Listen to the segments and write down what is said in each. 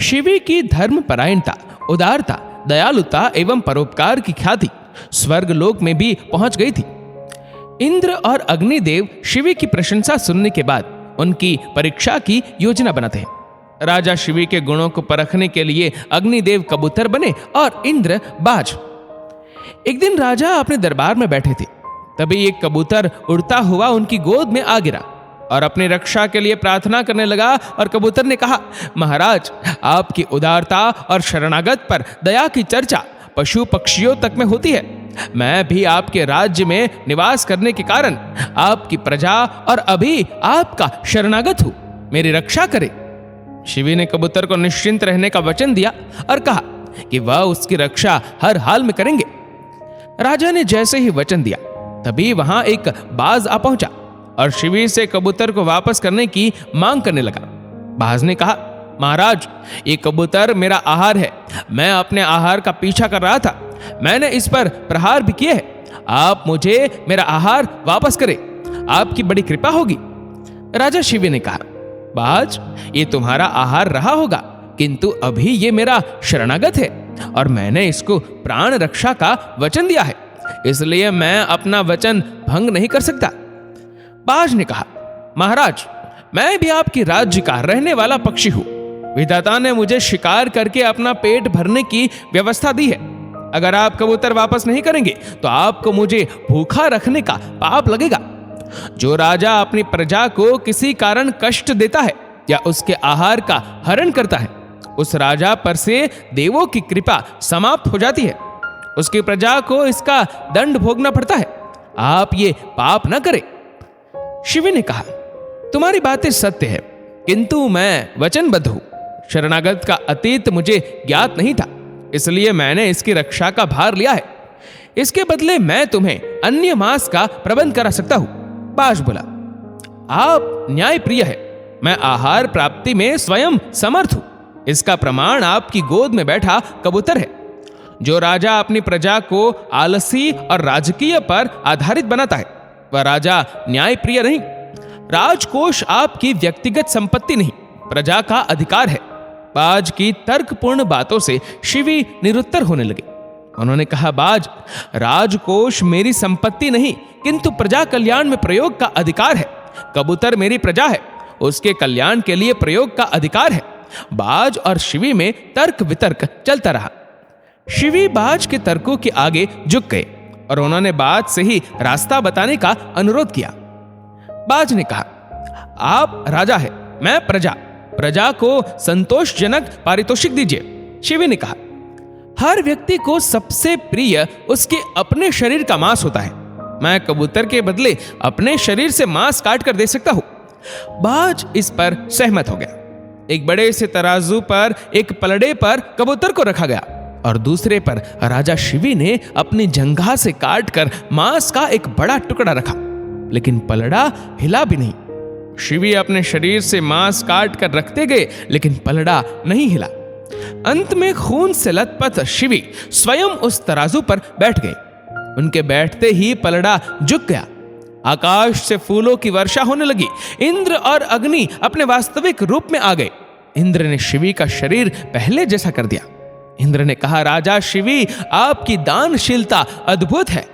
शिवी की धर्मपरायणता, उदारता, दयालुता एवं परोपकार की ख्याति स्वर्गलोक में भी पहुंच गई थी। इंद्र और अग्निदेव शिवी की प्रशंसा सुनने के बाद उनकी परीक्षा की योजना बनाते हैं। राजा शिवी के गुणों को परखने के लिए अग्निदेव कबूतर बने और इंद्र बाज। एक दिन राजा अपने दरबार में बैठे थे, तभी एक कबूतर उड़ता हुआ उनकी गोद में आ गिरा और अपनी रक्षा के लिए प्रार्थना करने लगा। और कबूतर ने कहा, महाराज, आपकी उदारता और शरणागत पर दया की चर्चा पशु पक्षियों तक में होती है। मैं भी आपके राज्य में निवास करने के कारण आपकी प्रजा और अभी आपका शरणागत हूं, मेरी रक्षा करे। शिवी ने कबूतर को निश्चिंत रहने का वचन दिया और कहा कि वह उसकी रक्षा हर हाल में करेंगे। राजा ने जैसे ही वचन दिया, तभी वहां एक बाज आ पहुंचा और शिवी से कबूतर को वापस करने की मांग करने लगा। बाज ने कहा, महाराज, ये कबूतर मेरा आहार है। मैं अपने आहार का पीछा कर रहा था, मैंने इस पर प्रहार भी किए हैं। आप मुझे मेरा आहार वापस करें, आपकी बड़ी कृपा होगी। राजा शिवी ने कहा, बाज, ये तुम्हारा आहार रहा होगा, किंतु अभी ये मेरा शरणागत है और मैंने इसको प्राण रक्षा का वचन दिया है, इसलिए मैं अपना वचन भंग नहीं कर सकता। बाज ने कहा, महाराज, मैं भी आपकी राज्य का रहने वाला पक्षी हूं। विधाता ने मुझे शिकार करके अपना पेट भरने की व्यवस्था दी है। अगर आप कबूतर वापस नहीं करेंगे तो आपको मुझे भूखा रखने का पाप लगेगा। जो राजा अपनी प्रजा को किसी कारण कष्ट देता है या उसके आहार का हरण करता है, उस राजा पर से देवों की कृपा समाप्त हो जाती है, उसकी प्रजा को इसका दंड भोगना पड़ता है। आप ये पाप न करें। शिवी ने कहा, तुम्हारी बातें सत्य है, किंतु मैं वचनबद्ध हूं। शरणागत का अतीत मुझे ज्ञात नहीं था, इसलिए मैंने इसकी रक्षा का भार लिया है। इसके बदले मैं तुम्हें अन्य मांस का प्रबंध करा सकता हूं। बाज बोला, आप न्याय प्रिय है, मैं आहार प्राप्ति में स्वयं समर्थ हूं। इसका प्रमाण आपकी गोद में बैठा कबूतर है। जो राजा अपनी प्रजा को आलसी और राजकीय पर आधारित बनाता है, वह राजा न्याय प्रिय नहीं। राजकोष आपकी व्यक्तिगत संपत्ति नहीं, प्रजा का अधिकार है। बाज की तर्कपूर्ण बातों से शिवी निरुत्तर होने लगे। उन्होंने कहा, बाज, राजकोष मेरी संपत्ति नहीं, किंतु प्रजा कल्याण में प्रयोग का अधिकार है। कबूतर मेरी प्रजा है, उसके कल्याण के लिए प्रयोग का अधिकार है। बाज और शिवी में तर्क वितर्क चलता रहा। शिवी बाज के तर्कों के आगे झुक गए और उन्होंने बाज से ही रास्ता बताने का अनुरोध किया। बाज ने कहा, आप राजा है, मैं प्रजा, प्रजा को संतोषजनक पारितोषिक दीजिए। शिवी ने कहा, हर व्यक्ति को सबसे प्रिय उसके अपने शरीर का मांस होता है। मैं कबूतर के बदले अपने शरीर से मांस काट कर दे सकता हूं। बाज इस पर सहमत हो गया। एक बड़े से तराजू पर एक पलड़े पर कबूतर को रखा गया और दूसरे पर राजा शिवी ने अपनी जंघा से काट कर मांस का एक बड़ा टुकड़ा रखा, लेकिन पलड़ा हिला भी नहीं। शिवी अपने शरीर से मांस काट कर रखते गए, लेकिन पलड़ा नहीं हिला। अंत में खून से लथपथ शिवी स्वयं उस तराजू पर बैठ गए। उनके बैठते ही पलड़ा झुक गया। आकाश से फूलों की वर्षा होने लगी। इंद्र और अग्नि अपने वास्तविक रूप में आ गए। इंद्र ने शिवी का शरीर पहले जैसा कर दिया। इंद्र ने कहा, राजा शिवी, आपकी दानशीलता अद्भुत है।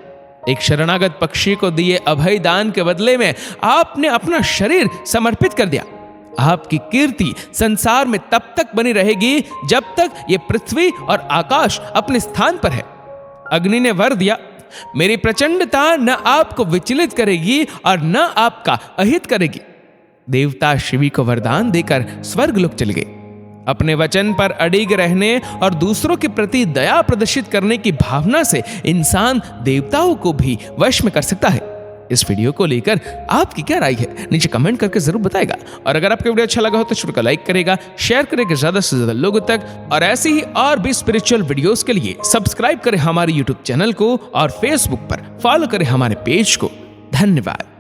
एक शरणागत पक्षी को दिए अभय दान के बदले में आपने अपना शरीर समर्पित कर दिया। आपकी कीर्ति संसार में तब तक बनी रहेगी जब तक ये पृथ्वी और आकाश अपने स्थान पर है। अग्नि ने वर दिया, मेरी प्रचंडता न आपको विचलित करेगी और न आपका अहित करेगी। देवता शिवी को वरदान देकर स्वर्गलोक चले गए। अपने वचन पर अडिग रहने और दूसरों के प्रति दया प्रदर्शित करने की भावना से इंसान देवताओं को भी वश में कर सकता है। इस वीडियो को लेकर आपकी क्या राय है, नीचे कमेंट करके जरूर बताएगा। और अगर आपको वीडियो अच्छा लगा हो तो शुरू का लाइक करेगा, शेयर करेगा ज्यादा से ज्यादा लोगों तक। और ऐसी ही और भी स्पिरिचुअल वीडियोस के लिए सब्सक्राइब करें हमारे यूट्यूब चैनल को और फेसबुक पर फॉलो करें हमारे पेज को। धन्यवाद।